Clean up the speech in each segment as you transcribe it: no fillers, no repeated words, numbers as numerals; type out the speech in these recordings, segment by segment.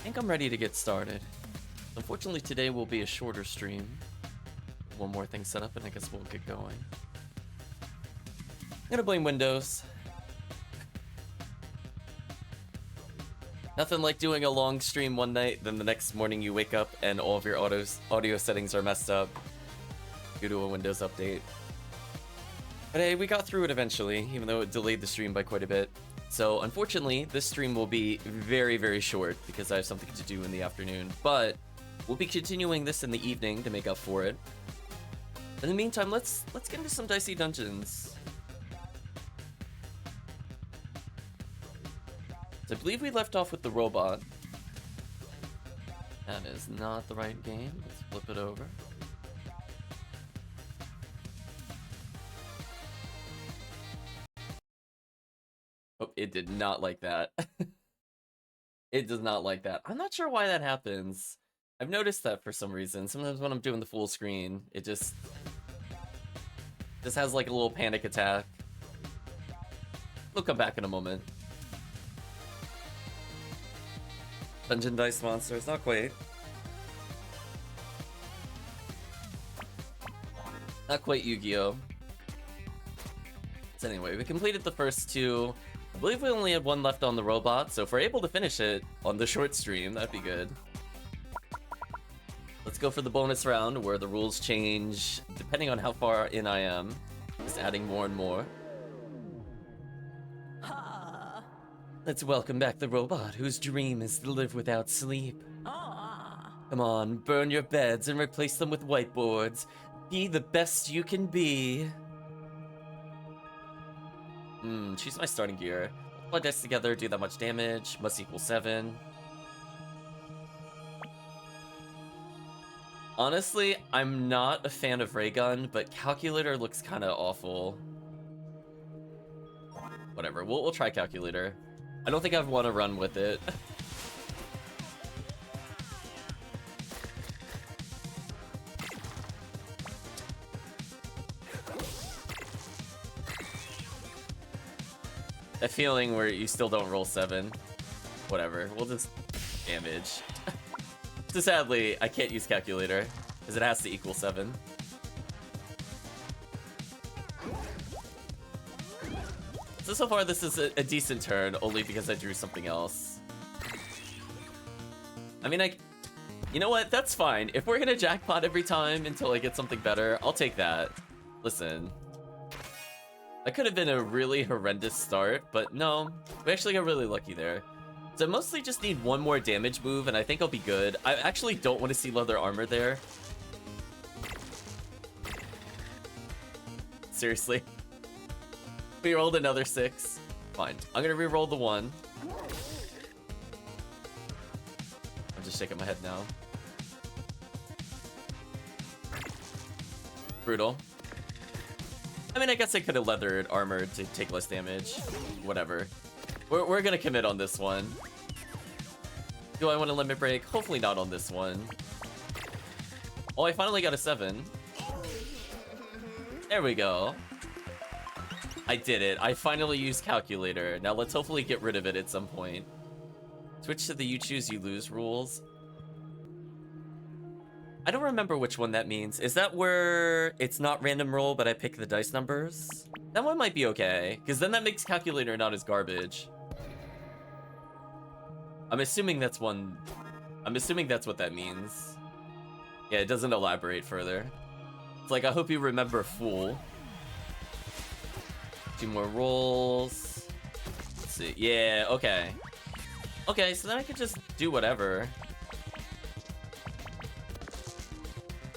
I think I'm ready to get started. Unfortunately, today will be a shorter stream. One more thing set up, and I guess we'll get going. I'm gonna blame Windows. Nothing like doing a long stream one night, then the next morning you wake up and all of your audio settings are messed up due to a Windows update. But hey, we got through it eventually, even though it delayed the stream by quite a bit. So unfortunately, this stream will be very, very short because I have something to do in the afternoon. But we'll be continuing this in the evening to make up for it. In the meantime, let's get into some Dicey Dungeons. So I believe we left off with the robot. That is not the right game. Let's flip it over. Oh, it did not like that. It does not like that. I'm not sure why that happens. I've noticed that for some reason. Sometimes when I'm doing the full screen, it just has like a little panic attack. We'll come back in a moment. Dungeon Dice Monsters, not quite. Not quite Yu-Gi-Oh! So anyway, we completed the first two. I believe we only had one left on the robot, so if we're able to finish it on the short stream, that'd be good. Let's go for the bonus round, where the rules change depending on how far in I am. Just adding more and more. Let's welcome back the robot, whose dream is to live without sleep. Come on, burn your beds and replace them with whiteboards. Be the best you can be. Choose my starting gear. Multiply dice together, do that much damage. Must equal 7. Honestly, I'm not a fan of ray gun, but calculator looks kind of awful. Whatever, we'll try calculator. I don't think I'd want to run with it. That feeling where you still don't roll 7. Whatever, we'll just damage. So sadly, I can't use calculator, because it has to equal 7. So far this is a decent turn, only because I drew something else. I mean, you know what, that's fine. If we're gonna jackpot every time until I get something better, I'll take that. Listen. That could have been a really horrendous start, but no, we actually got really lucky there. So I mostly just need one more damage move, and I think I'll be good. I actually don't want to see leather armor there. Seriously. We rolled another 6. Fine. I'm gonna re-roll the 1. I'm just shaking my head now. Brutal. I mean, I guess I could have leathered armor to take less damage. Whatever. We're gonna commit on this one. Do I want a limit break? Hopefully not on this one. Oh, I finally got a 7. There we go. I did it. I finally used calculator. Now let's hopefully get rid of it at some point. Switch to the you choose, you lose rules. I don't remember which one that means. Is that where it's not random roll, but I pick the dice numbers? That one might be okay, because then that makes calculator not as garbage. I'm assuming that's what that means. Yeah, it doesn't elaborate further. It's like, I hope you remember fool. 2 more rolls. Let's see. Yeah, okay. Okay, so then I could just do whatever.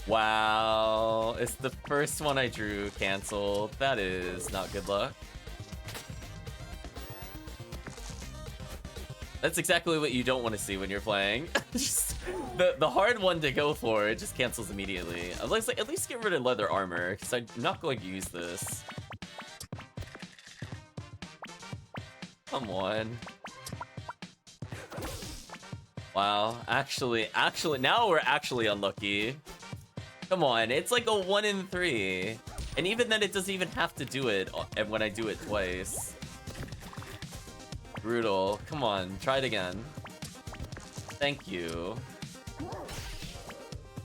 Wow, it's the first one I drew canceled. That is not good luck. That's exactly what you don't want to see when you're playing. Just the hard one to go for, it just cancels immediately. At least get rid of leather armor, because I'm not going to use this. Come on. Wow, actually, now we're actually unlucky. Come on, it's like a 1 in 3. And even then, it doesn't even have to do it when I do it twice. Brutal. Come on, try it again. Thank you.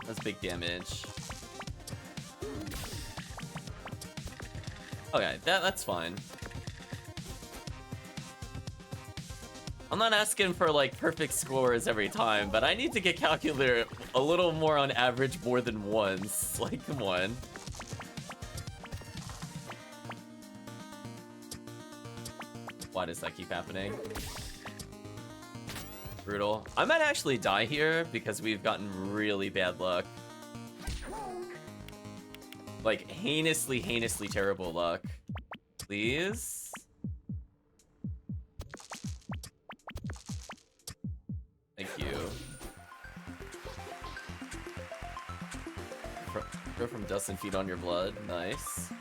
That's big damage. Okay, that's fine. I'm not asking for, like, perfect scores every time, but I need to get Calculator a little more on average more than once. Like, come on. Why does that keep happening? Brutal. I might actually die here because we've gotten really bad luck. Like, heinously terrible luck. Please? Thank you. Go from dust and feed on your blood. Nice.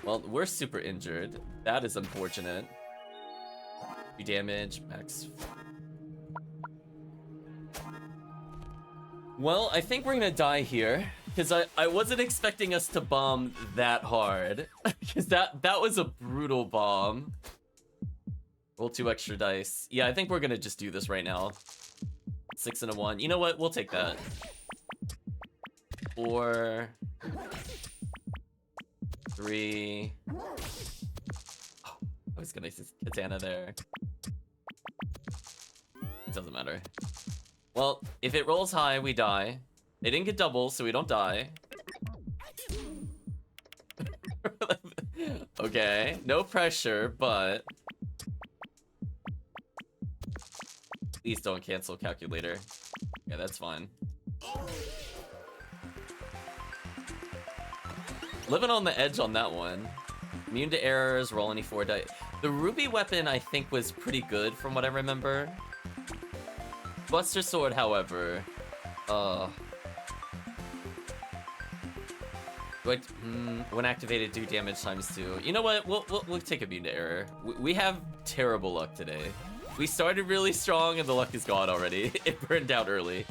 Well, we're super injured. That is unfortunate. 2 damage, max. Well, I think we're gonna die here. Because I wasn't expecting us to bomb that hard. Because that was a brutal bomb. Roll 2 extra dice. Yeah, I think we're gonna just do this right now. 6 and a 1. You know what? We'll take that. 4. 3. Oh, I was gonna use Katana there. It doesn't matter. Well, if it rolls high, we die. They didn't get double, so we don't die. Okay, no pressure, but... Please don't cancel Calculator. Yeah, that's fine. Living on the edge on that one. Immune to errors, roll any 4 dice. The ruby weapon, I think, was pretty good from what I remember. Buster Sword, however... when activated, do damage times 2. You know what? We'll take immune to error. We have terrible luck today. We started really strong and the luck is gone already. It burned out early.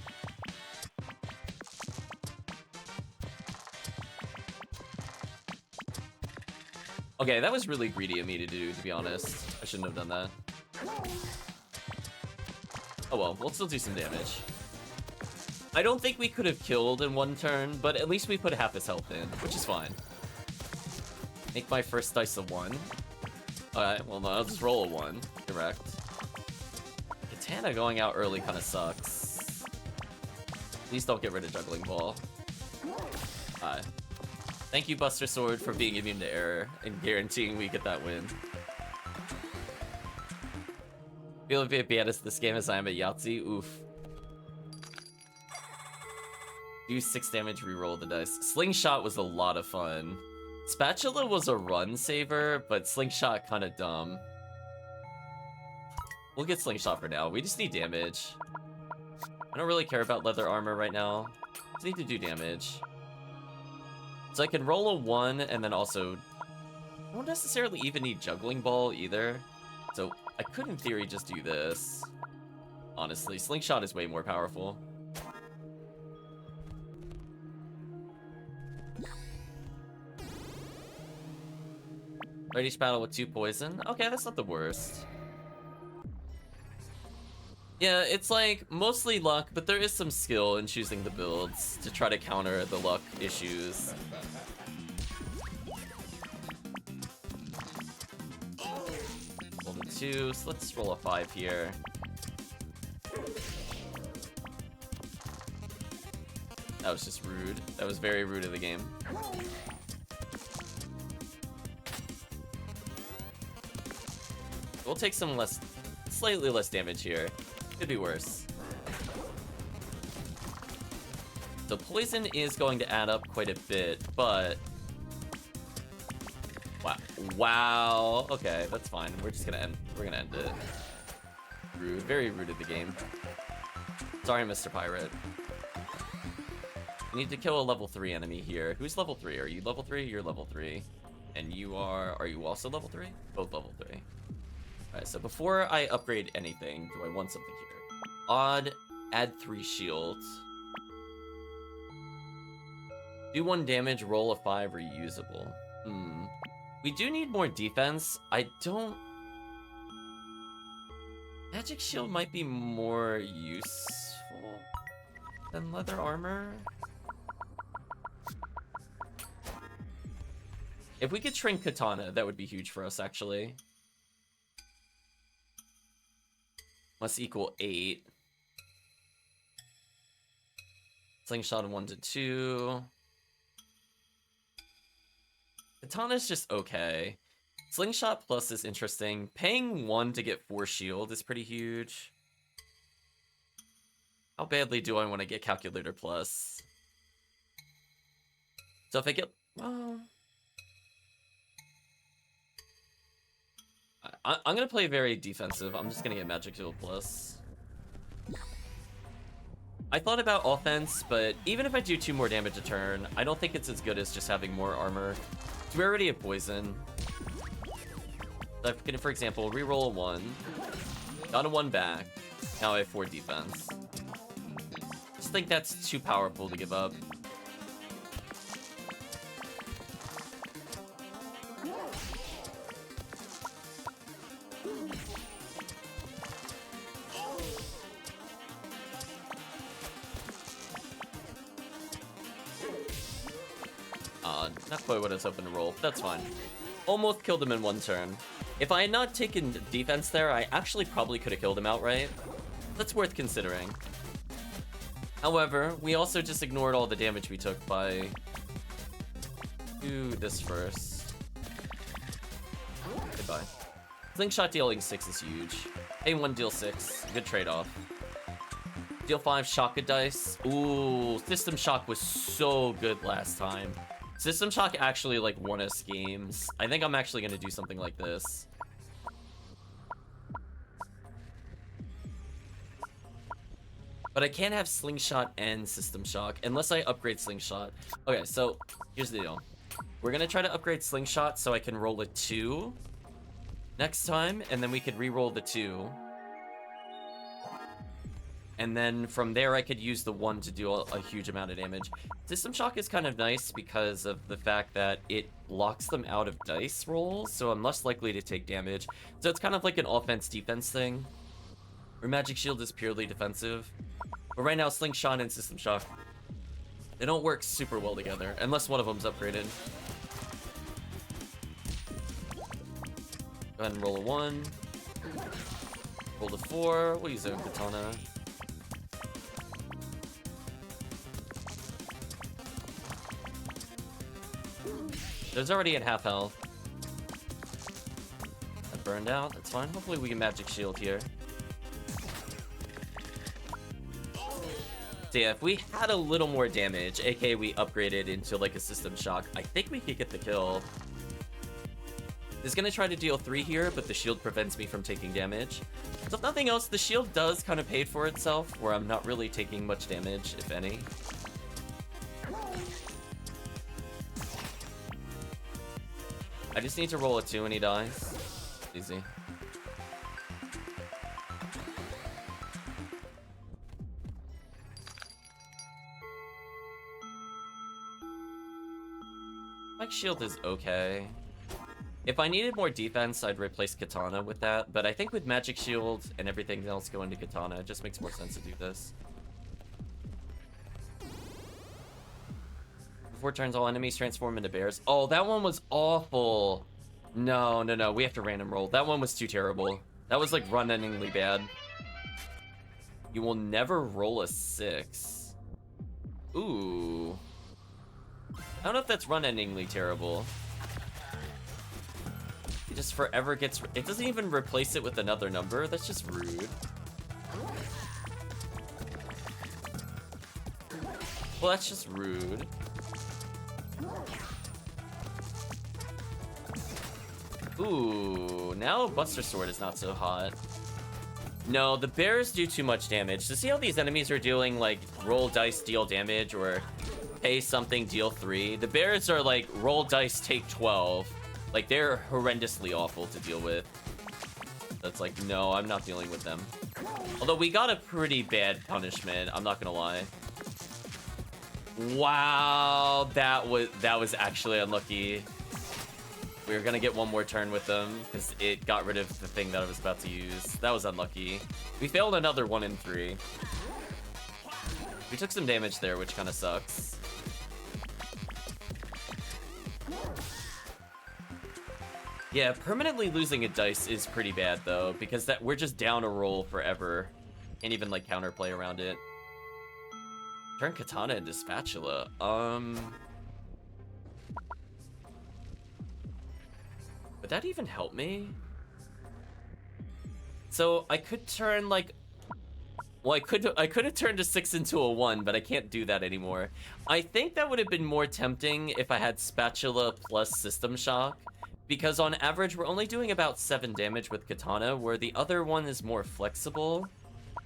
Okay, that was really greedy of me to do, to be honest. I shouldn't have done that. Oh well, we'll still do some damage. I don't think we could have killed in 1 turn, but at least we put half his health in, which is fine. Make my first dice a 1. Alright, well, no, I'll just roll a 1. Correct. Katana going out early kind of sucks. Please don't get rid of Juggling Ball. Alright. Thank you, Buster Sword, for being immune to error and guaranteeing we get that win. Feel a bit bad at this game as I am at Yahtzee. Oof. Do 6 damage, reroll the dice. Slingshot was a lot of fun. Spatula was a run saver, but Slingshot kind of dumb. We'll get Slingshot for now. We just need damage. I don't really care about leather armor right now. Just need to do damage. So I can roll a 1 and then also... I don't necessarily even need Juggling Ball either. So I could, in theory, just do this. Honestly, Slingshot is way more powerful. Start each battle with 2 poison. Okay, that's not the worst. Yeah, it's like mostly luck, but there is some skill in choosing the builds to try to counter the luck issues. Roll the 2, so let's roll a 5 here. That was just rude. That was very rude of the game. We'll take some slightly less damage here. Could be worse. So poison is going to add up quite a bit, but... Wow. Okay, that's fine. We're just gonna end. We're gonna end it. Rude. Very rude of the game. Sorry, Mr. Pirate. We need to kill a level 3 enemy here. Who's level 3? Are you level 3? You're level 3. And you are you also level 3? Both level 3. Alright, so before I upgrade anything, do I want something here? Odd, add 3 shields. Do 1 damage, roll a 5, reusable. We do need more defense. I don't... Magic Shield might be more useful than leather armor. If we could shrink Katana, that would be huge for us, actually. Must equal 8. Slingshot 1 to 2. Katana's just okay. Slingshot plus is interesting. Paying 1 to get 4 shield is pretty huge. How badly do I want to get Calculator plus? So if I get... Well... I'm going to play very defensive. I'm just going to get Magic Shield plus. I thought about offense, but even if I do 2 more damage a turn, I don't think it's as good as just having more armor. So we already have poison. So I can, for example, reroll a 1. Got a 1 back. Now I have 4 defense. Just think that's too powerful to give up. Not quite what I was hoping to roll. That's fine. Almost killed him in 1 turn. If I had not taken defense there, I actually probably could have killed him outright. That's worth considering. However, we also just ignored all the damage we took by... do this first. Goodbye. Slingshot dealing 6 is huge. A1 deal 6. Good trade-off. Deal 5 shock a dice. Ooh, System Shock was so good last time. System Shock actually, like, won us games. I think I'm actually going to do something like this. But I can't have Slingshot and System Shock unless I upgrade Slingshot. Okay, so here's the deal. We're going to try to upgrade Slingshot so I can roll a 2 next time, and then we could re-roll the 2. And then from there, I could use the 1 to do a huge amount of damage. System Shock is kind of nice because of the fact that it locks them out of dice rolls, so I'm less likely to take damage. So it's kind of like an offense-defense thing, where Magic Shield is purely defensive. But right now, Slingshot and System Shock, they don't work super well together, unless one of them's upgraded. Go ahead and roll a 1. Roll a 4. We'll use a Katana. There's already at half health. That burned out, that's fine. Hopefully we can Magic Shield here. So yeah, if we had a little more damage, aka we upgraded into like a System Shock, I think we could get the kill. It's gonna try to deal 3 here, but the shield prevents me from taking damage. So if nothing else, the shield does kind of pay for itself, where I'm not really taking much damage, if any. I just need to roll a 2 and he dies. Easy. Like shield is okay. If I needed more defense, I'd replace Katana with that, but I think with Magic Shield and everything else going to Katana, it just makes more sense to do this. 4 turns, all enemies transform into bears. Oh, that one was awful. No, no, no. We have to random roll. That one was too terrible. That was like run-endingly bad. You will never roll a 6. Ooh. I don't know if that's run-endingly terrible. It just forever gets... It doesn't even replace it with another number. That's just rude. Well, that's just rude. Ooh, now Buster Sword is not so hot. No, the bears do too much damage. To see how these enemies are doing, like, roll dice, deal damage, or pay something, deal 3. The bears are like, roll dice, take 12. Like, they're horrendously awful to deal with. That's like, no, I'm not dealing with them. Although we got a pretty bad punishment, I'm not gonna lie. Wow, that was actually unlucky. We were gonna get one more turn with them, because it got rid of the thing that I was about to use. That was unlucky. We failed another 1 in 3. We took some damage there, which kind of sucks. Yeah, permanently losing a dice is pretty bad, though, because we're just down a roll forever. Can't even, like, counterplay around it. Turn Katana into Spatula. Would that even help me? So, I could turn, like... Well, I could have turned a 6 into a 1, but I can't do that anymore. I think that would have been more tempting if I had Spatula plus System Shock. Because on average, we're only doing about 7 damage with Katana, where the other one is more flexible.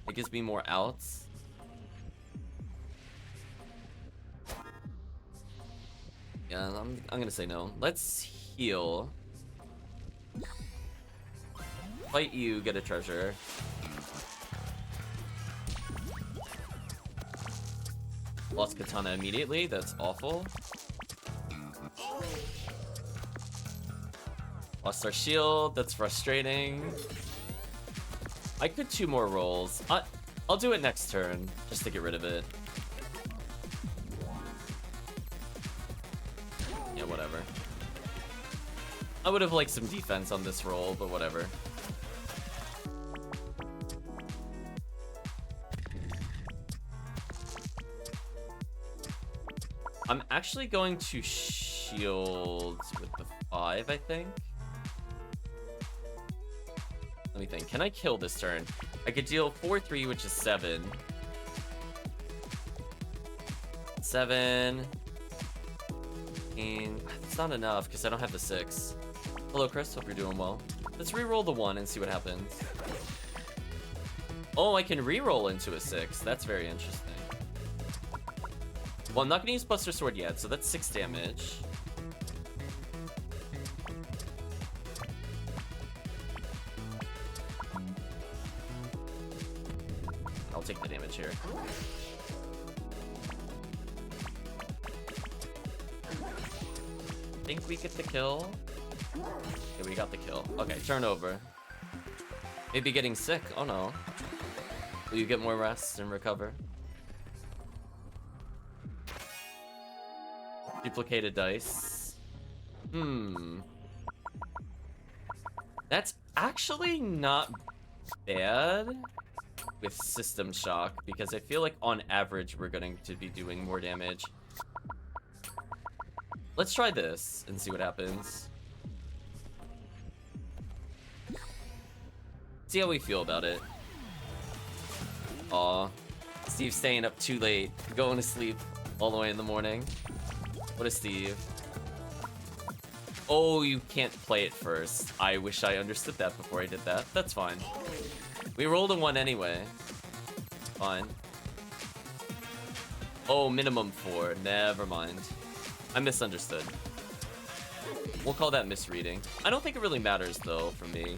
It gives me more outs. Yeah, I'm gonna say no. Let's heal. Fight you, get a treasure. Lost Katana immediately, that's awful. Lost our shield, that's frustrating. I could 2 more rolls. I'll do it next turn, just to get rid of it. Yeah, whatever. I would have liked some defense on this roll, but whatever. I'm actually going to shield with the 5, I think. Let me think. Can I kill this turn? I could deal 4-3, which is 7. 7. It's not enough because I don't have the 6. Hello, Chris. Hope you're doing well. Let's re-roll the 1 and see what happens. Oh, I can re-roll into a 6. That's very interesting. Well, I'm not going to use Buster Sword yet, so that's 6 damage. I'll take the damage here. Think we get the kill? Yeah, we got the kill. Okay, turn over. Maybe getting sick. Oh no. Will you get more rest and recover? Duplicated dice. That's actually not bad with System Shock, because I feel like on average we're going to be doing more damage. Let's try this and see what happens. See how we feel about it. Aw. Steve's staying up too late, going to sleep all the way in the morning. What is Steve? Oh, you can't play it first. I wish I understood that before I did that. That's fine. We rolled a 1 anyway. Fine. Oh, minimum 4. Never mind. I misunderstood. We'll call that misreading. I don't think it really matters, though, for me.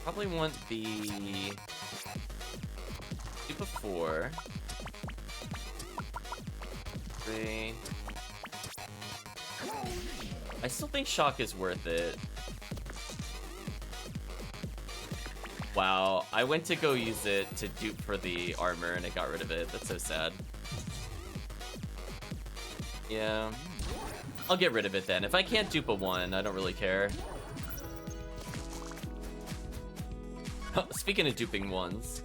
Probably want the... Dupe of 4. 3. I still think Shock is worth it. Wow, I went to go use it to dupe for the armor and it got rid of it. That's so sad. Yeah. I'll get rid of it then. If I can't dupe a 1, I don't really care. Speaking of duping 1s.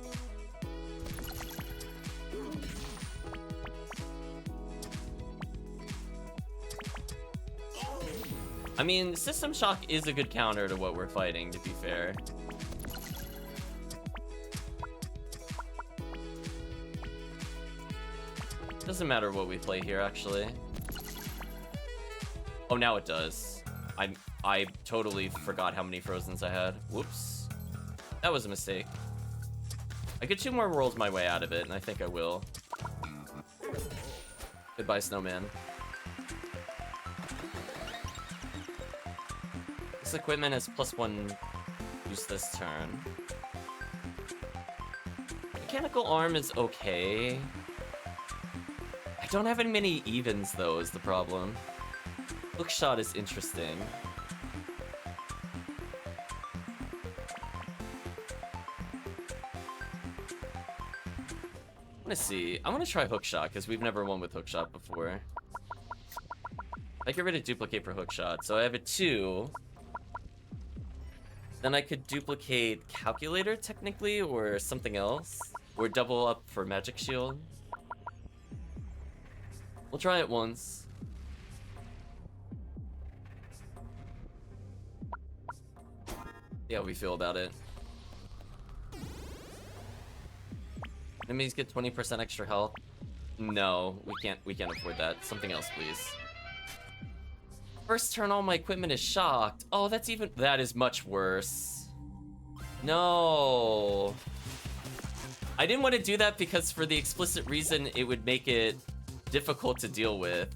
I mean, System Shock is a good counter to what we're fighting, to be fair. Doesn't matter what we play here, actually. Oh, now it does. I totally forgot how many Frozens I had. Whoops. That was a mistake. I get 2 more rolls my way out of it, and I think I will. Goodbye, Snowman. This equipment has +1 use this turn. Mechanical arm is okay. I don't have any many evens, though, is the problem. Hookshot is interesting. I want to see. I want to try Hookshot because we've never won with Hookshot before. I get rid of duplicate for Hookshot, so I have a 2. Then I could duplicate Calculator technically, or something else, or double up for Magic Shield. We'll try it once. See how we feel about it. Enemies get 20% extra health. No, we can't afford that. Something else, please. First turn, all my equipment is shocked. Oh, that is much worse. No. I didn't want to do that because for the explicit reason it would make it difficult to deal with.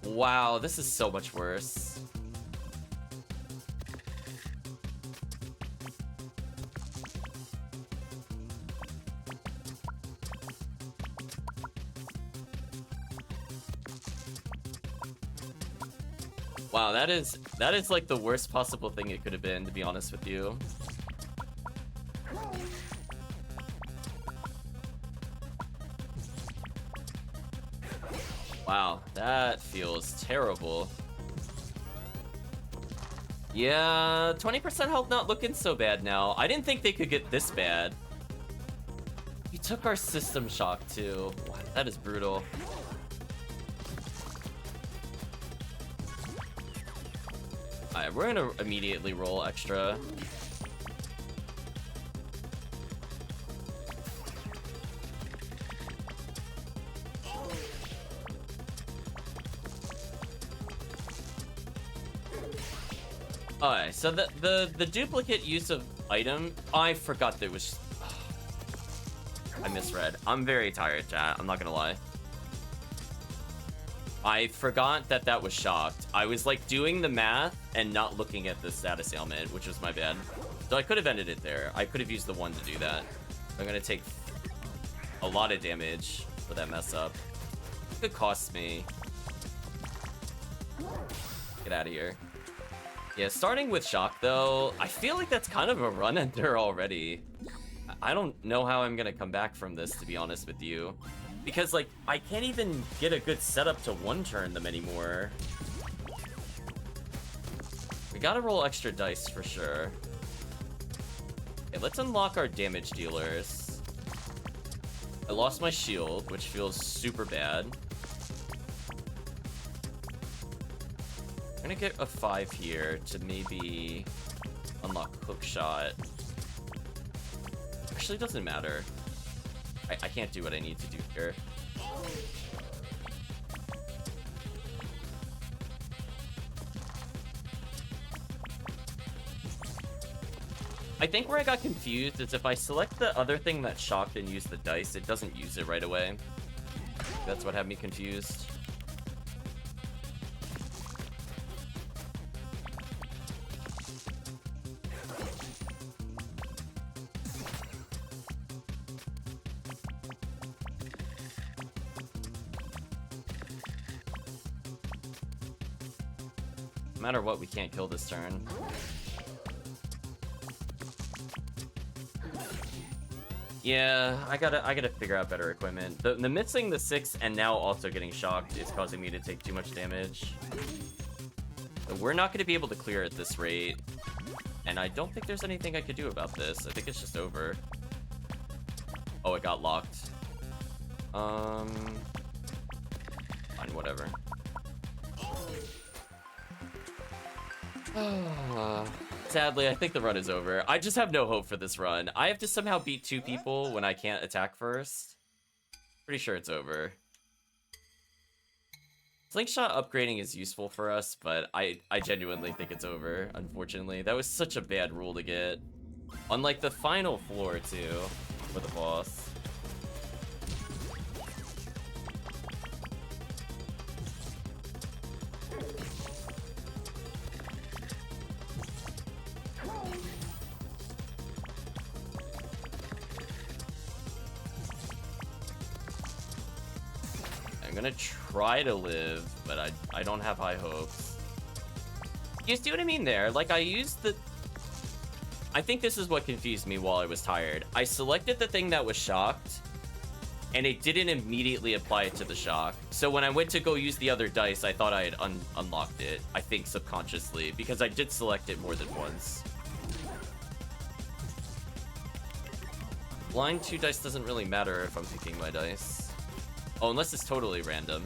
Wow, this is so much worse. Wow, that is like the worst possible thing it could have been, to be honest with you. Wow, that feels terrible. Yeah, 20% health not looking so bad now. I didn't think they could get this bad. He took our system shock too. Wow, that is brutal. Alright, we're gonna immediately roll extra. Alright, so the duplicate use of item, I forgot that was... I misread. I'm very tired, chat. I'm not gonna lie. I forgot that was shocked. I was like doing the math and not looking at the status ailment, which was my bad. So I could have ended it there. I could have used the 1 to do that. I'm gonna take a lot of damage for that mess up. It could cost me. Get out of here. Yeah, starting with shock though, I feel like that's kind of a run ender already. I don't know how I'm gonna come back from this, to be honest with you. Because, like, I can't even get a good setup to one-turn them anymore. We gotta roll extra dice for sure. Okay, let's unlock our damage dealers. I lost my shield, which feels super bad. I'm gonna get a 5 here to maybe unlock Hookshot. Actually, doesn't matter. I can't do what I need to do here. I think where I got confused is if I select the other thing that's shocked and use the dice, it doesn't use it right away. That's what had me confused. No matter what, we can't kill this turn. Yeah, I gotta figure out better equipment. The missing the 6 and now also getting shocked is causing me to take too much damage. But we're not gonna be able to clear at this rate. And I don't think there's anything I could do about this. I think it's just over. Oh, it got locked. Fine, whatever. Sadly, I think the run is over. I just have no hope for this run. I have to somehow beat 2 people when I can't attack first. Pretty sure it's over. Slingshot upgrading is useful for us, but I genuinely think it's over, unfortunately. That was such a bad rule to get. On, like, the final floor, too, with the boss. I'm gonna try to live, but I don't have high hopes. You see what I mean there? Like, I used the... I think this is what confused me while I was tired. I selected the thing that was shocked, and it didn't immediately apply it to the shock. So when I went to go use the other dice, I thought I had unlocked it, I think subconsciously, because I did select it more than once. Blind 2 dice doesn't really matter if I'm picking my dice. Oh, unless it's totally random.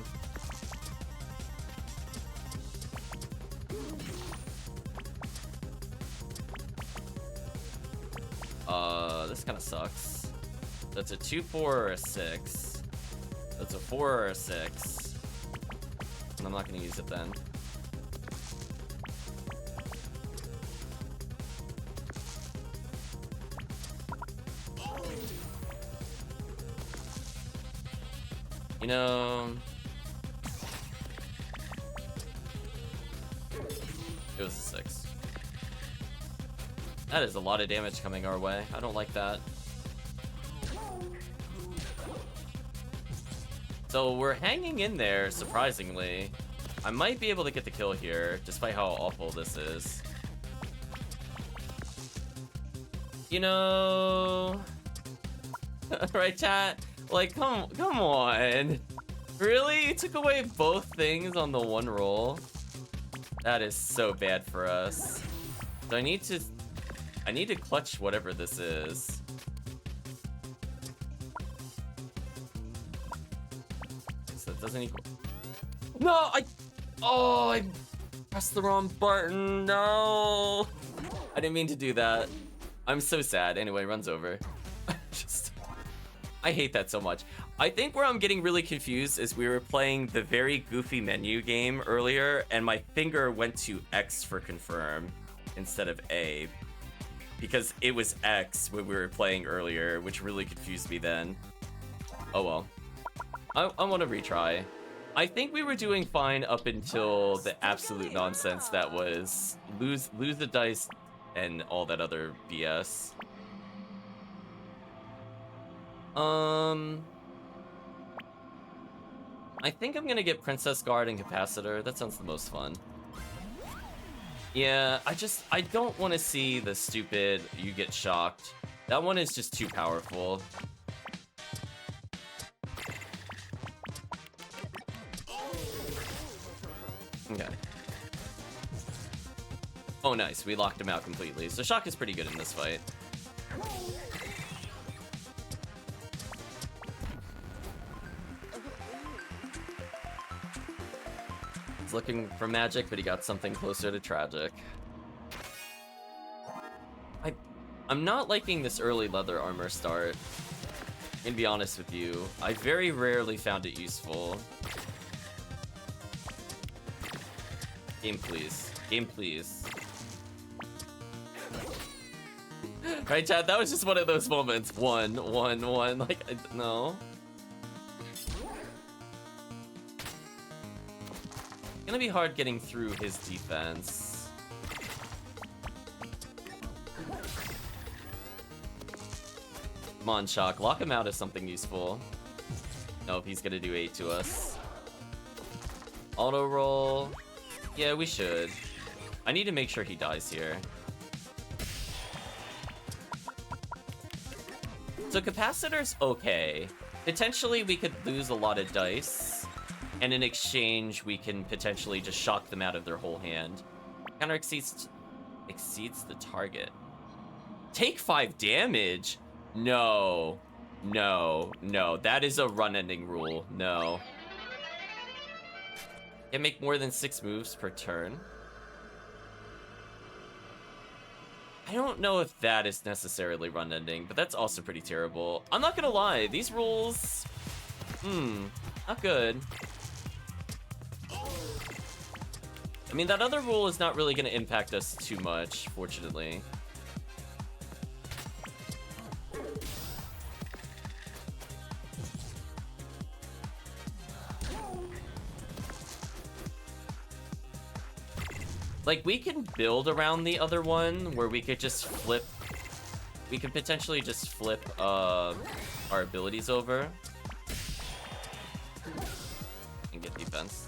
This kind of sucks. That's a 2, 4, or a 6. That's a 4 or a 6. And I'm not going to use it then. You know... It was a 6. That is a lot of damage coming our way. I don't like that. So we're hanging in there, surprisingly. I might be able to get the kill here, despite how awful this is. You know... right, chat? Like, come on. Really? You took away both things on the one roll? That is so bad for us. So I need to clutch whatever this is. So it doesn't equal... No, I pressed the wrong button. No. I didn't mean to do that. I'm so sad. Anyway, runs over. I hate that so much. I think where I'm getting really confused is we were playing the very goofy menu game earlier, and my finger went to X for confirm instead of A, because it was X when we were playing earlier, which really confused me then. Oh well. I want to retry. I think we were doing fine up until the absolute nonsense that was lose the dice and all that other BS. I think I'm gonna get Princess Guard and Capacitor. That sounds the most fun. Yeah, I don't want to see the stupid you get shocked. That one is just too powerful. Okay. Oh, nice. We locked him out completely. So shock is pretty good in this fight. He's looking for magic, but he got something closer to tragic. I'm not liking this early leather armor start. I'm gonna be honest with you. I very rarely found it useful. Game, please. Game, please. Right, chat? That was just one of those moments. One. Like, no. It's gonna be hard getting through his defense. Come on, Shock. Lock him out as something useful. Nope, he's gonna do 8 to us. Auto roll. Yeah, we should. I need to make sure he dies here. So Capacitor's okay. Potentially we could lose a lot of dice, and in exchange we can potentially just shock them out of their whole hand. Counter exceeds the target. Take 5 damage? No. That is a run-ending rule. No. Can make more than 6 moves per turn. I don't know if that is necessarily run-ending, but that's also pretty terrible. I'm not gonna lie, these rules... not good. I mean, that other rule is not really gonna impact us too much, fortunately. Like, we can build around the other one, where we could just flip... We could potentially just flip, our abilities over. sense.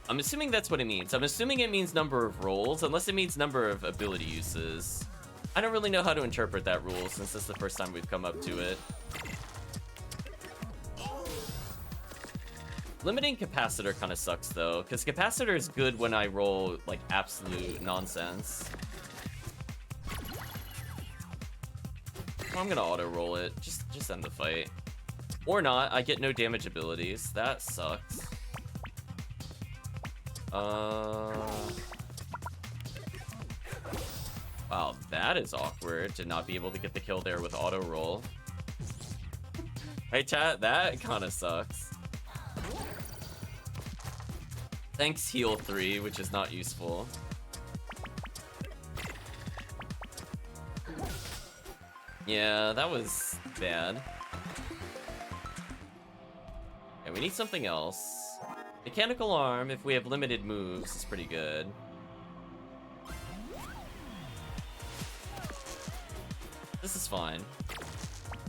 I'm assuming that's what it means. I'm assuming it means number of rolls, unless it means number of ability uses. I don't really know how to interpret that rule since this is the first time we've come up to it. Limiting capacitor kind of sucks though, because capacitor is good when I roll like absolute nonsense. I'm gonna auto roll it. Just end the fight. Or not. I get no damage abilities. That sucks. Wow, that is awkward to not be able to get the kill there with auto roll. Hey chat, that kind of sucks. Thanks heal 3, which is not useful. Yeah, that was bad. Okay, we need something else. Mechanical arm, if we have limited moves, is pretty good. This is fine.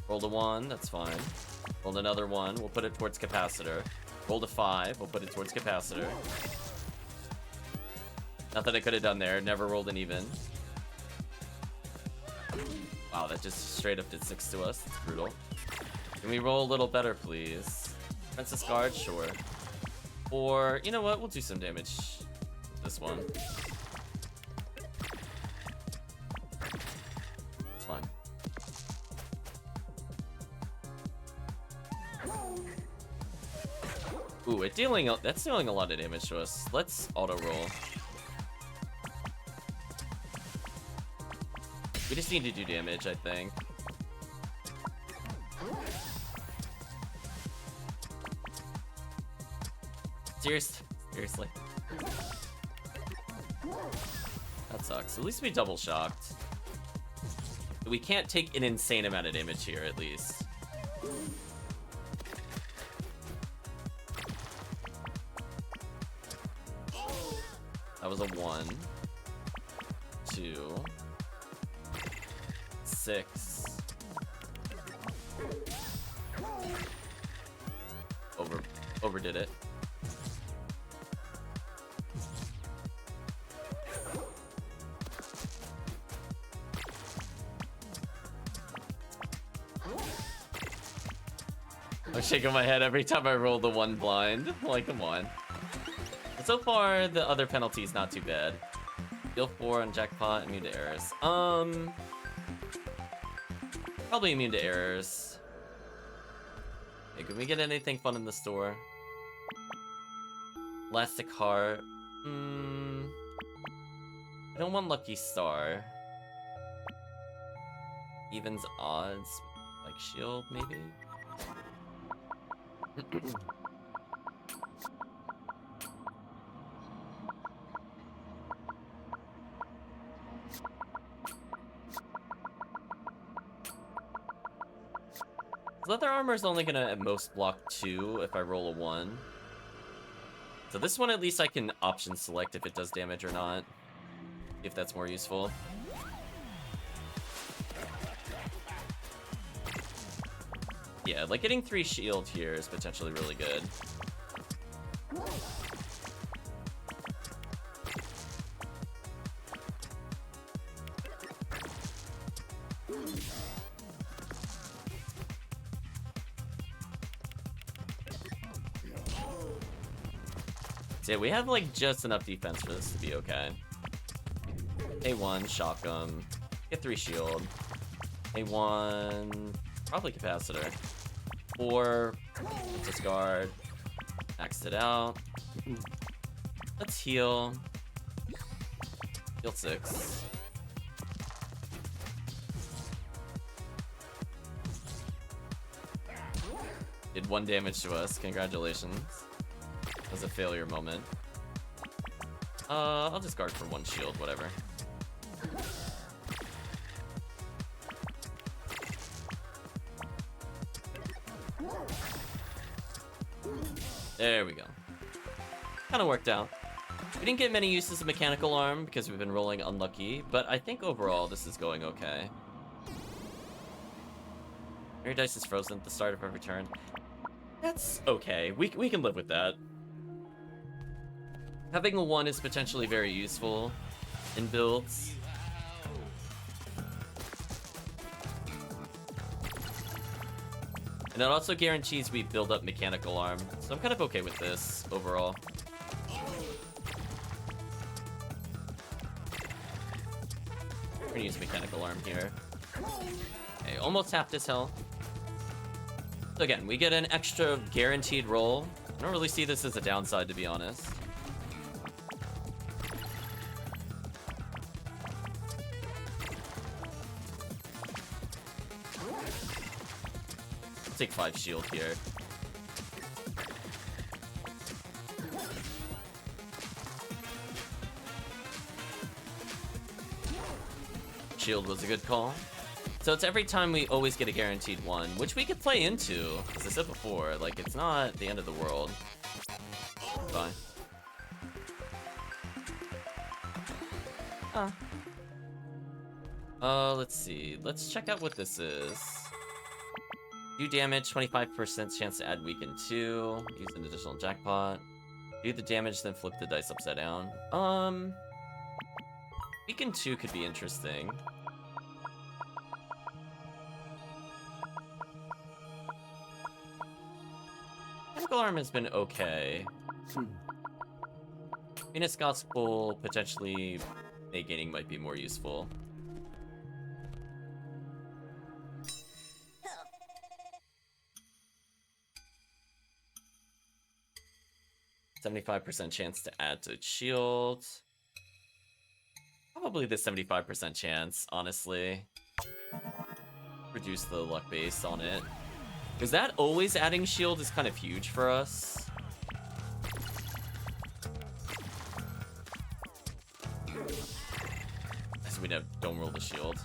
Rolled a 1, that's fine. Rolled another 1, we'll put it towards capacitor. Rolled a 5, we'll put it towards capacitor. Nothing I could have done there, never rolled an even. Wow, that just straight up did 6 to us, it's brutal. Can we roll a little better, please? Princess Guard, sure. Or, you know what, we'll do some damage with this one. It's fine. Ooh, that's dealing a lot of damage to us. Let's auto roll. We just need to do damage, I think. Seriously. That sucks. At least we double shocked. We can't take an insane amount of damage here, at least. That was a 1, 2, 6. Overdid it. I'm shaking my head every time I roll the 1 blind. Like, come on. But so far, the other penalty's not too bad. Deal 4 on jackpot, immune to errors. Probably immune to errors. Hey, can we get anything fun in the store? Elastic heart. I don't want lucky star. Evens odds, like shield maybe. Leather armor is only gonna at most block 2 if I roll a 1. So this one at least I can option select if it does damage or not. If that's more useful. Yeah, like getting 3 shield here is potentially really good. So yeah, we have like just enough defense for this to be okay. A1, shock 'em. Get 3 shield. A1, probably capacitor. 4, discard. Maxed it out. Let's heal. Heal 6. Did 1 damage to us. Congratulations. That was a failure moment. I'll discard for 1 shield, whatever. There we go. Kinda worked out. We didn't get many uses of mechanical arm because we've been rolling unlucky, but I think overall this is going okay. Your dice is frozen at the start of every turn. That's okay. We can live with that. Having a 1 is potentially very useful in builds. And it also guarantees we build up Mechanical Arm, so I'm kind of okay with this overall. We're gonna use Mechanical Arm here. Okay, almost half this health. So again, we get an extra guaranteed roll. I don't really see this as a downside, to be honest. Take 5 shield here. Shield was a good call. So it's every time we always get a guaranteed 1, which we could play into. As I said before, like, it's not the end of the world. Fine. Let's see. Let's check out what this is. Do damage, 25% chance to add weaken 2. Use an additional jackpot. Do the damage, then flip the dice upside down. Weaken 2 could be interesting. Mechanical Arm has been okay. Venus Gospel, potentially negating might be more useful. 75% chance to add to shield. Probably the 75% chance, honestly. Reduce the luck base on it. Because that always adding shield is kind of huge for us. As we don't roll the shield.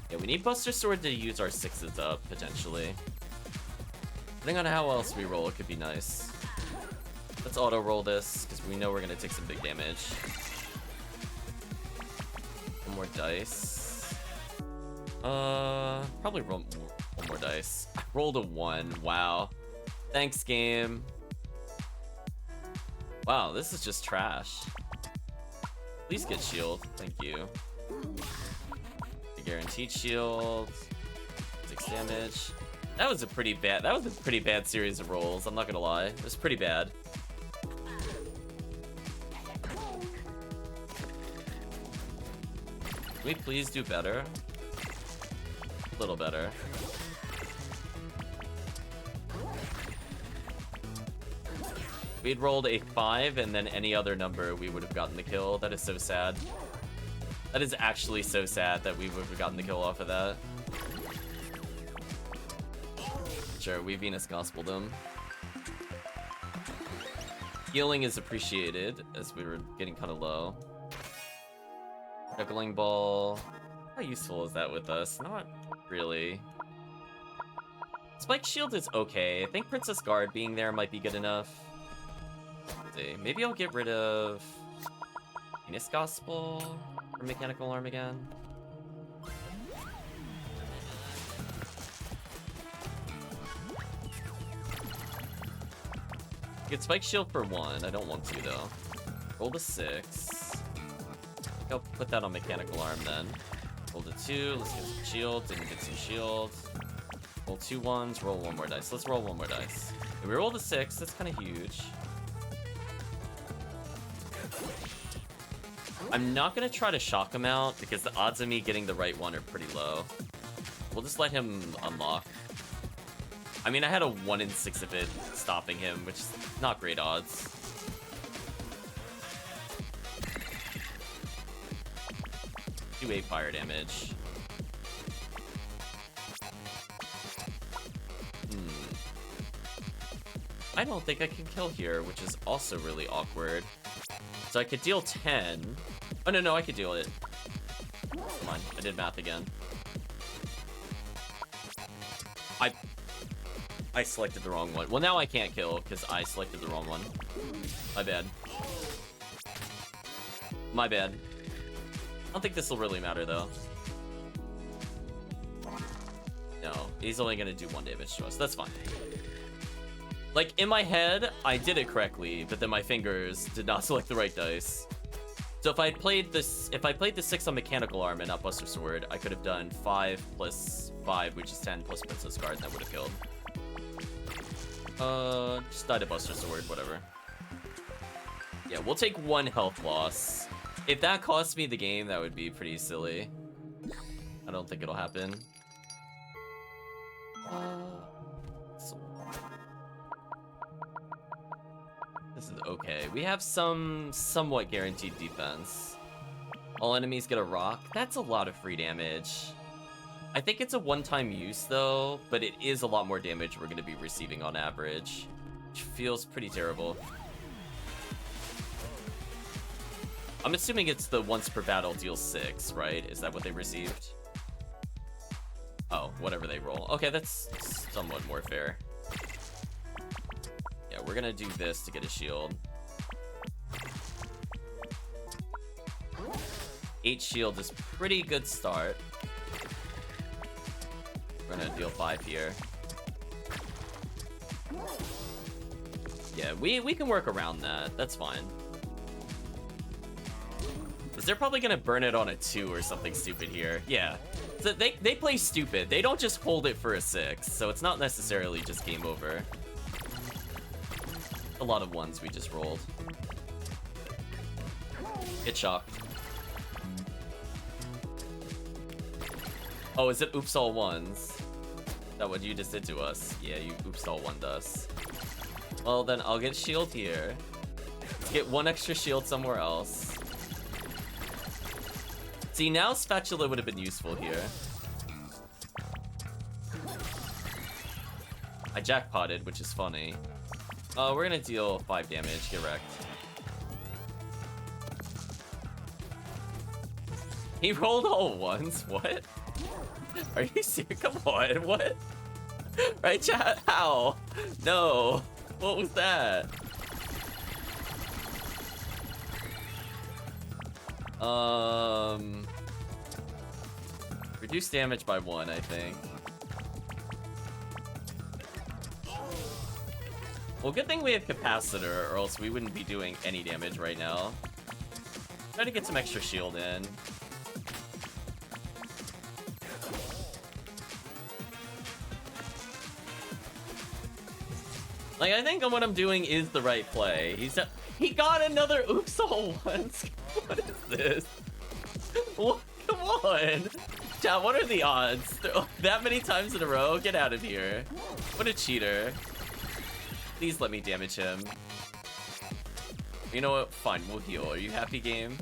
Yeah, we need Buster Sword to use our 6s up, potentially. Depending on how else we roll, it could be nice. Let's auto-roll this, because we know we're going to take some big damage. One more dice. Probably roll one more dice. I rolled a 1. Wow. Thanks, game. Wow, this is just trash. Please get shield. Thank you. The guaranteed shield. 6 damage. That was a pretty bad series of rolls, I'm not gonna lie. It was pretty bad. Can we please do better? A little better. If we'd rolled a 5 and then any other number, we would have gotten the kill. That is so sad. That is actually so sad that we would have gotten the kill off of that. Sure, we Venus Gospeled him. Healing is appreciated, as we were getting kind of low. Juggling Ball. How useful is that with us? Not really. Spike Shield is okay. I think Princess Guard being there might be good enough. Let's see. Maybe I'll get rid of Venus Gospel for Mechanical Arm again. Get Spike Shield for 1. I don't want to, though. Roll the 6. I'll put that on Mechanical Arm, then. Roll the 2. Let's get some shield. Didn't get some shield. Roll 2 1s. Roll 1 more dice. Let's roll 1 more dice. If we roll the 6. That's kind of huge. I'm not going to try to shock him out, because the odds of me getting the right one are pretty low. We'll just let him unlock. I mean, I had a 1 in 6 of it stopping him, which is not great odds. Do 8 fire damage. I don't think I can kill here, which is also really awkward. So I could deal 10. Oh, no, I could deal it. Come on, I did math again. I selected the wrong one. Well, now I can't kill because I selected the wrong one. My bad. My bad. I don't think this will really matter, though. He's only gonna do 1 damage to us. That's fine. Like, in my head, I did it correctly, but then my fingers did not select the right dice. So if I played the 6 on Mechanical Arm and not Buster Sword, I could have done 5 plus 5, which is 10, plus Princess Guard, and that would have killed. Just die to Buster Sword, whatever. Yeah, we'll take 1 health loss. If that costs me the game, that would be pretty silly. I don't think it'll happen. This is okay. We have some somewhat guaranteed defense. All enemies get a rock. That's a lot of free damage. I think it's a one-time use, though, but it is a lot more damage we're going to be receiving on average, which feels pretty terrible. I'm assuming it's the once per battle deals 6, right? Is that what they received? Oh, whatever they roll. Okay, that's somewhat more fair. Yeah, we're gonna do this to get a shield. 8 shield is pretty good start. We're gonna deal 5 here. Yeah, we can work around that. That's fine. Because they're probably gonna burn it on a 2 or something stupid here. Yeah. So they play stupid. They don't just hold it for a 6, so it's not necessarily just game over. A lot of 1s we just rolled. Get shocked. Oh, is it oops all 1s? Is that what you just did to us? Yeah, you oops all 1'd us. Well, then I'll get shield here. Let's get 1 extra shield somewhere else. See, now Spatula would have been useful here. I jackpotted, which is funny. We're gonna deal 5 damage, get wrecked. He rolled all 1s? What? Are you serious? Come on, what? Right, chat? How? No. What was that? Reduce damage by 1, I think. Well, good thing we have Capacitor, or else we wouldn't be doing any damage right now. Try to get some extra shield in. Like, I think what I'm doing is the right play. He got another oops all 1s. What is this? What? Come on. Chat, what are the odds? That many times in a row? Get out of here. What a cheater. Please let me damage him. You know what? Fine, we'll heal. Are you happy, game?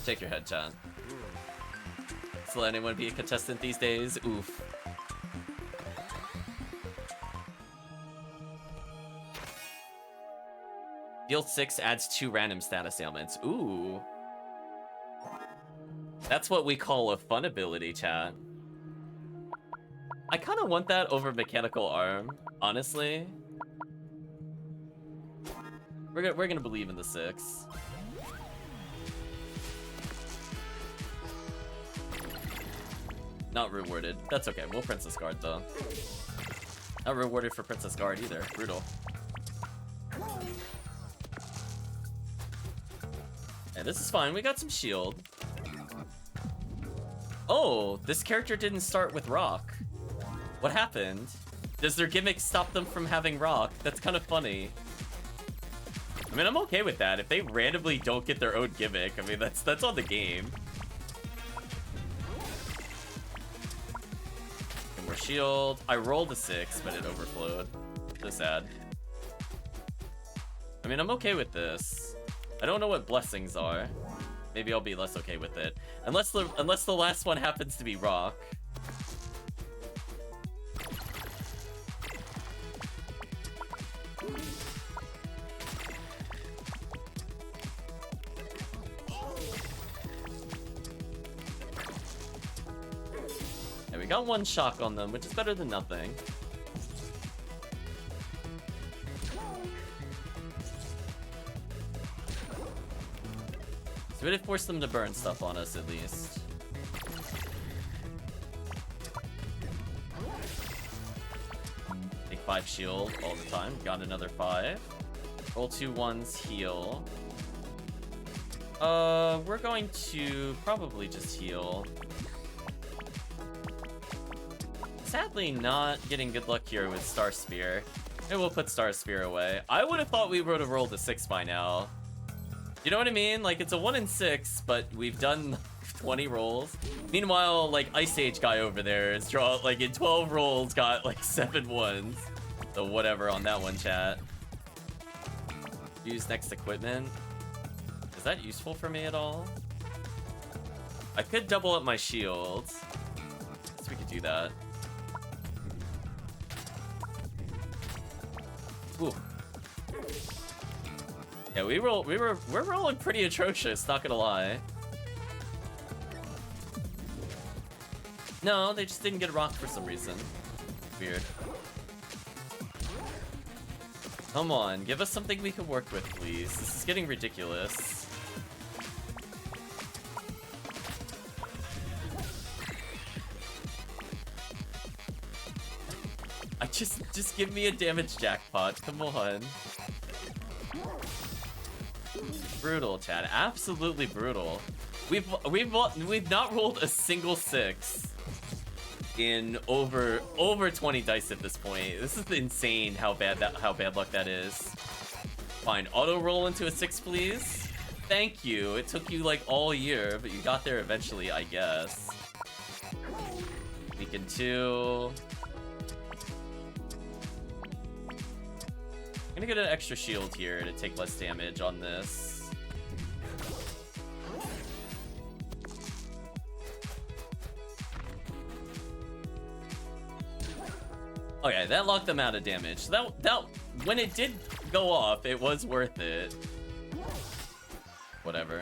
Shake your head, chat. Just let anyone be a contestant these days? Oof. Deal 6 adds 2 random status ailments. Ooh. That's what we call a fun ability, chat. I kind of want that over Mechanical Arm, honestly. We're gonna believe in the 6. Not rewarded. That's okay. We'll Princess Guard, though. Not rewarded for Princess Guard, either. Brutal. Yeah, this is fine. We got some shield. Oh, this character didn't start with rock. What happened? Does their gimmick stop them from having rock? That's kind of funny. I mean, I'm okay with that. If they randomly don't get their own gimmick, I mean, that's on the game. And more shield. I rolled a 6, but it overflowed. So sad. I mean, I'm okay with this. I don't know what blessings are. Maybe I'll be less okay with it. Unless the last one happens to be rock. Yeah, we got 1 shock on them, which is better than nothing. So we did force them to burn stuff on us, at least. Take 5 shield all the time. Got another 5. Roll 2 1s, heal. We're going to probably just heal. Sadly, not getting good luck here with Star Spear. Maybe we'll put Star Spear away. I would have thought we would have rolled a 6 by now. You know what I mean? Like, it's a 1 in 6, but we've done 20 rolls. Meanwhile, like, Ice Age guy over there is like in 12 rolls got like 7 1s. So whatever on that one, chat. Use next equipment. Is that useful for me at all? I could double up my shields. Guess we could do that. Ooh. Yeah, we're rolling pretty atrocious, not gonna lie. No, they just didn't get rocked for some reason. Weird. Come on, give us something we can work with, please. This is getting ridiculous. Just give me a damage jackpot. Come on. Brutal, Chad. Absolutely brutal. We've not rolled a single 6 in over 20 dice at this point. This is insane how bad luck that is. Fine, auto roll into a 6, please. Thank you. It took you like all year, but you got there eventually, I guess. Beacon 2. I'm gonna get an extra shield here to take less damage on this. Okay, that locked them out of damage. That when it did go off, it was worth it. Whatever.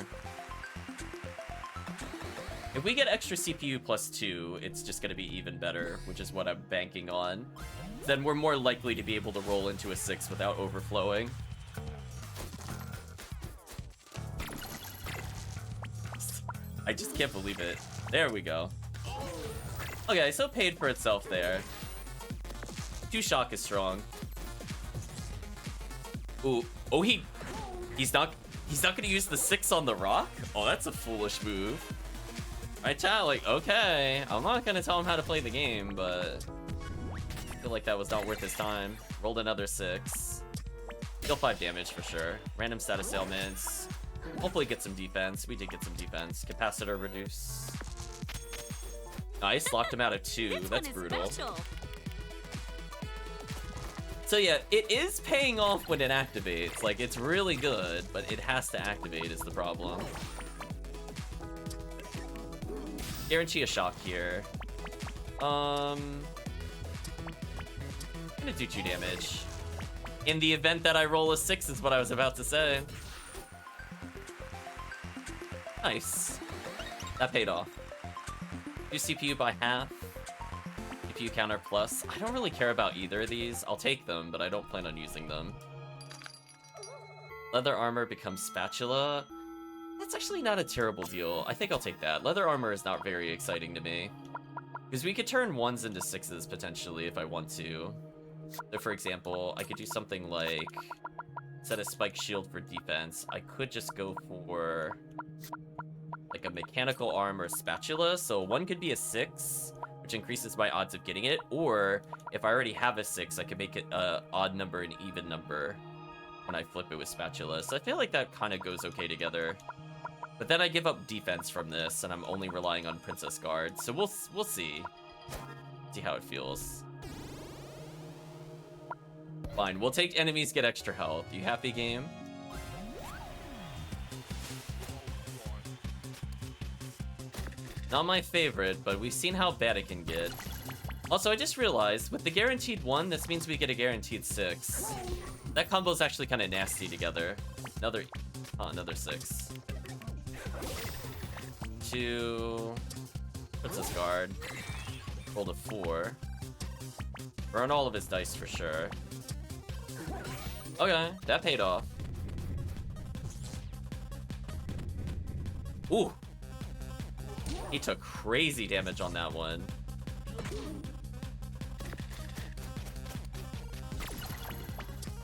If we get extra CPU plus 2, it's just gonna be even better, which is what I'm banking on. Then we're more likely to be able to roll into a 6 without overflowing. I just can't believe it. There we go. Okay, so paid for itself there. 2 shock is strong. Ooh, oh he's not gonna use the 6 on the rock? Oh, that's a foolish move. Alright, chat, like, okay. I'm not gonna tell him how to play the game, but I feel like that was not worth his time. Rolled another 6. Deal 5 damage for sure. Random status ailments. Hopefully get some defense. We did get some defense. Capacitor reduce. Nice, locked him out of 2. That's brutal. So yeah, it is paying off when it activates. Like, it's really good, but it has to activate is the problem. Guarantee a shock here. I'm gonna do 2 damage. In the event that I roll a 6 is what I was about to say. Nice. That paid off. Use CPU by half. CPU counter plus. I don't really care about either of these. I'll take them, but I don't plan on using them. Leather armor becomes spatula. That's actually not a terrible deal. I think I'll take that. Leather armor is not very exciting to me. Because we could turn 1s into 6s potentially if I want to. So for example, I could do something like set a spike shield for defense. I could just go for like a mechanical arm or a spatula. So 1 could be a 6, which increases my odds of getting it. Or if I already have a 6, I could make it a odd number and even number when I flip it with spatula. So I feel like that kind of goes okay together. But then I give up defense from this, and I'm only relying on Princess Guard. So we'll see. See how it feels. Fine, we'll take enemies get extra health. You happy, game? Not my favorite, but we've seen how bad it can get. Also, I just realized, with the guaranteed 1, this means we get a guaranteed 6. That combo's actually kind of nasty together. Another 6. 2. Princess Guard. Rolled a 4. Burn all of his dice for sure. Okay, that paid off. Ooh. He took crazy damage on that one.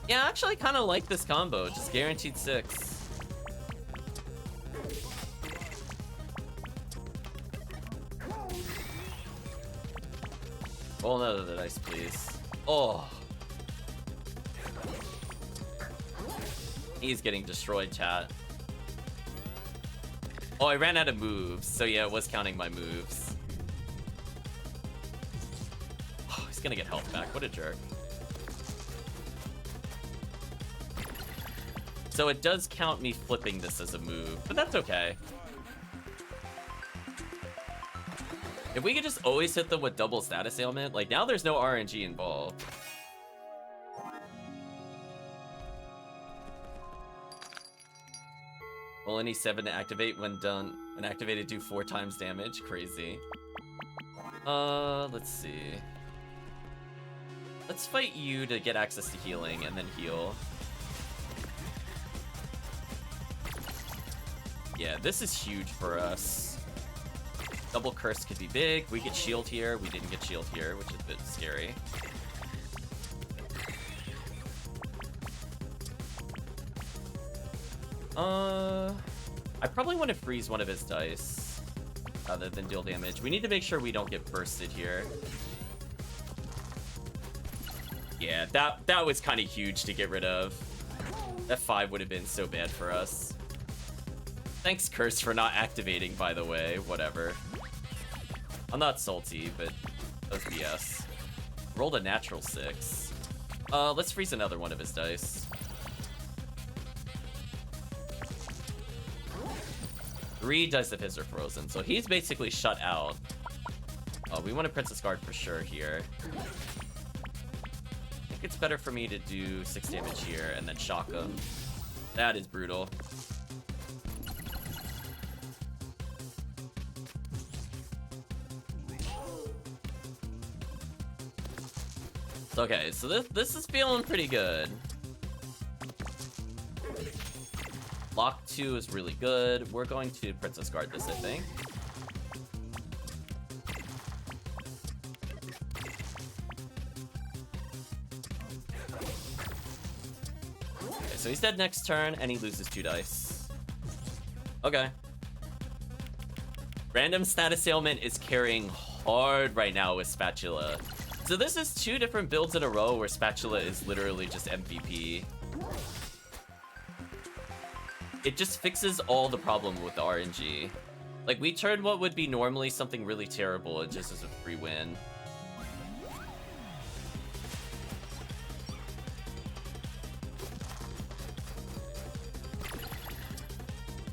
Yeah, I actually kind of like this combo. Just guaranteed 6. Roll another of the dice, please. Oh. He's getting destroyed, chat. Oh, I ran out of moves. So yeah, it was counting my moves. Oh, he's gonna get health back. What a jerk. So it does count me flipping this as a move, but that's okay. If we could just always hit them with double status ailment, like now there's no RNG involved. Roll any 7 to activate when done. When activated, do 4 times damage. Crazy. Let's see. Let's fight you to get access to healing and then heal. Yeah, this is huge for us. Double curse could be big. We get shield here. We didn't get shield here, which is a bit scary. I probably want to freeze one of his dice rather than deal damage. We need to make sure we don't get bursted here. Yeah, that was kind of huge to get rid of. That 5 would have been so bad for us. Thanks, Curse, for not activating, by the way. Whatever. I'm not salty, but that was BS. Rolled a natural 6. Let's freeze another one of his dice. 3 dice of his are frozen, so he's basically shut out. We want a Princess Guard for sure here. I think it's better for me to do 6 damage here and then shock him. That is brutal. Okay, so this is feeling pretty good. Lock 2 is really good. We're going to Princess Guard this, I think. Okay, so he's dead next turn, and he loses 2 dice. Okay. Random status ailment is carrying hard right now with Spatula. So this is 2 different builds in a row where Spatula is literally just MVP. It just fixes all the problem with the RNG. Like, we turned what would be normally something really terrible and just as a free win.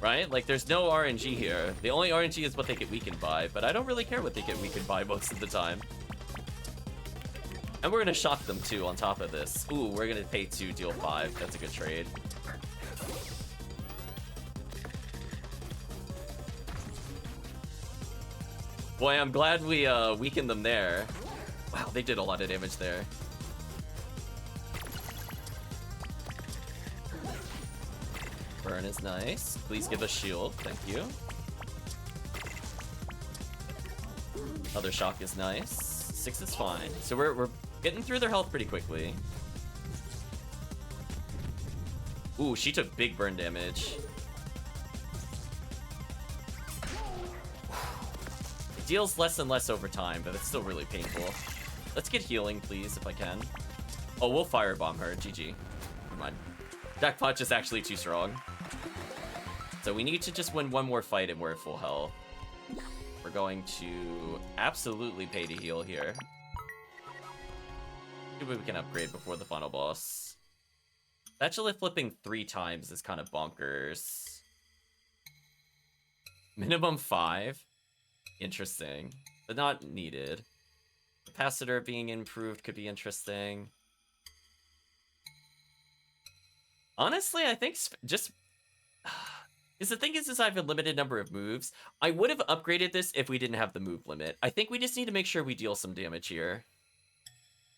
Right? Like, there's no RNG here. The only RNG is what they get weakened by, but I don't really care what they get weakened by most of the time. And we're gonna shock them too on top of this. Ooh, we're gonna pay 2, deal 5. That's a good trade. Boy, I'm glad we weakened them there. Wow, they did a lot of damage there. Burn is nice. Please give us shield. Thank you. Another shock is nice. 6 is fine. So we're getting through their health pretty quickly. Ooh, she took big burn damage. It deals less and less over time, but it's still really painful. Let's get healing, please, if I can. Oh, we'll firebomb her. GG. Never mind. Jackpot is actually too strong. So we need to just win one more fight and we're at full health. We're going to absolutely pay to heal here. See what we can upgrade before the final boss. Spatula flipping 3 times is kind of bonkers. Minimum 5? Interesting. But not needed. Capacitor being improved could be interesting. Honestly, I think just... Because the thing is I have a limited number of moves. I would have upgraded this if we didn't have the move limit. I think we just need to make sure we deal some damage here.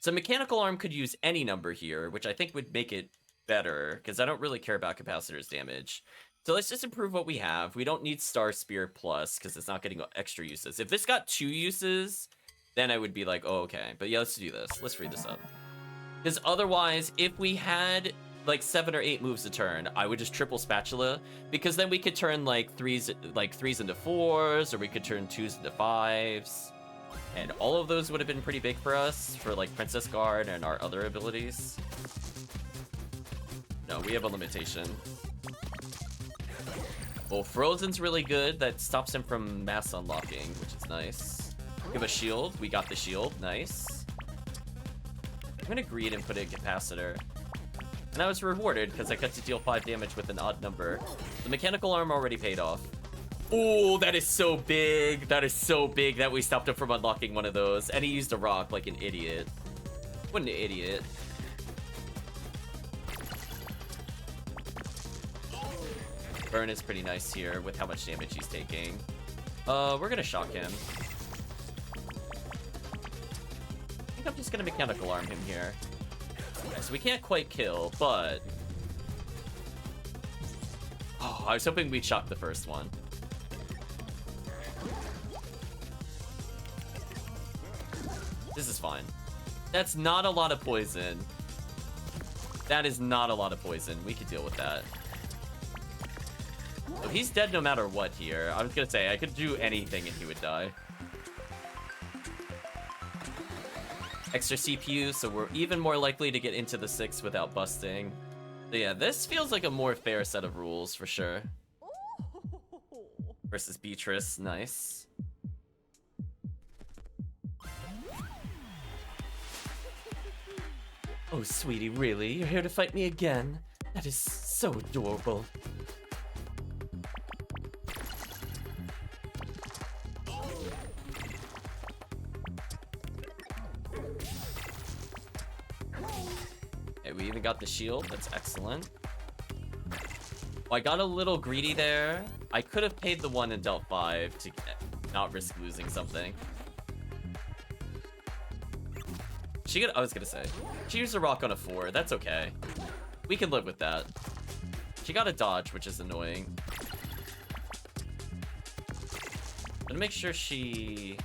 So Mechanical Arm could use any number here, which I think would make it better, because I don't really care about Capacitor's damage. So let's just improve what we have. We don't need Star Spear Plus because it's not getting extra uses. If this got 2 uses, then I would be like, oh, okay. But yeah, let's do this. Let's free this up. Because otherwise, if we had like 7 or 8 moves a turn, I would just triple Spatula, because then we could turn like threes into 4s, or we could turn 2s into 5s. And all of those would have been pretty big for us, for like Princess Guard and our other abilities. No, we have a limitation. Well, Frozen's really good. That stops him from mass unlocking, which is nice. We have a shield. We got the shield. Nice. I'm gonna greed and put a capacitor. And I was rewarded because I got to deal 5 damage with an odd number. The mechanical arm already paid off. Oh, that is so big. That is so big that we stopped him from unlocking one of those. And he used a rock like an idiot. What an idiot. Burn is pretty nice here with how much damage he's taking. We're gonna shock him. I think I'm just gonna mechanical arm him here. Okay, so we can't quite kill, but... Oh, I was hoping we'd shock the first one. This is fine. That's not a lot of poison. That is not a lot of poison. We could deal with that. So he's dead no matter what here. I was gonna say, I could do anything and he would die. Extra CPU, so we're even more likely to get into the 6 without busting. So yeah, this feels like a more fair set of rules for sure. Versus Beatrice, nice. Oh, sweetie, really? You're here to fight me again? That is so adorable. Okay, we even got the shield. That's excellent. Oh, I got a little greedy there. I could have paid the 1 and dealt 5 to not risk losing something. I was gonna say, she used a rock on a 4. That's okay. We can live with that. She got a dodge, which is annoying. I'm gonna make sure she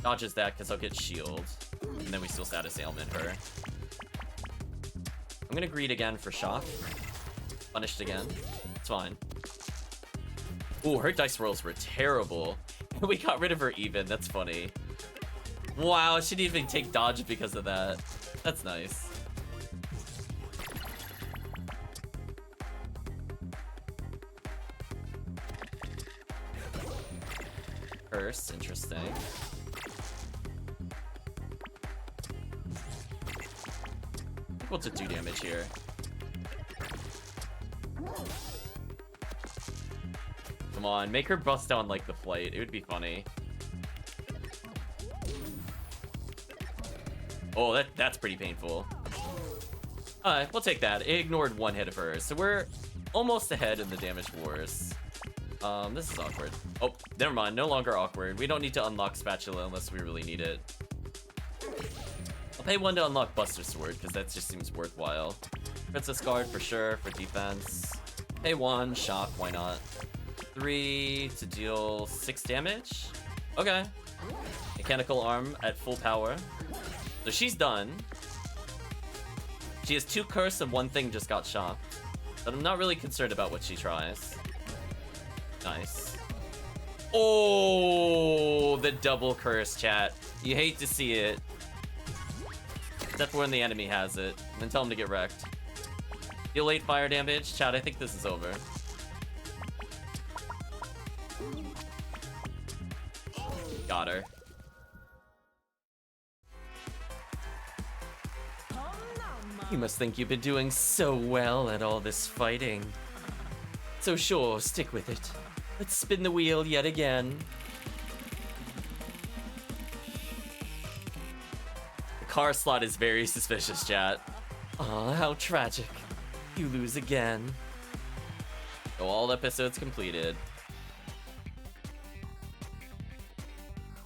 dodges that because I'll get shield. And then we still status ailment her. I'm gonna greed again for shock. Punished again. It's fine. Ooh, her dice rolls were terrible. We got rid of her even. That's funny. Wow, she didn't even take dodge because of that. That's nice. Curse, interesting. Equal to 2 damage here. Come on, make her bust down like the flight. It would be funny. Oh, that's pretty painful. Alright, we'll take that. It ignored 1 hit of hers, so we're almost ahead in the damage wars. This is awkward. Oh, never mind. No longer awkward. We don't need to unlock Spatula unless we really need it. I'll pay 1 to unlock Buster Sword, because that just seems worthwhile. Princess Guard for sure, for defense. Pay 1, shock, why not? 3 to deal 6 damage? Okay. Mechanical arm at full power. So she's done. She has 2 curse and 1 thing just got shocked. But I'm not really concerned about what she tries. Nice. Oh, the double curse, chat. You hate to see it. Except for when the enemy has it. Then tell him to get wrecked. Deal 8 fire damage. Chat, I think this is over. Got her. You must think you've been doing so well at all this fighting. So sure, stick with it. Let's spin the wheel yet again. The car slot is very suspicious, chat. Aw, how tragic. You lose again. So all episodes completed.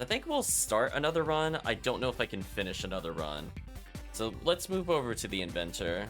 I think we'll start another run. I don't know if I can finish another run. So let's move over to the inventor.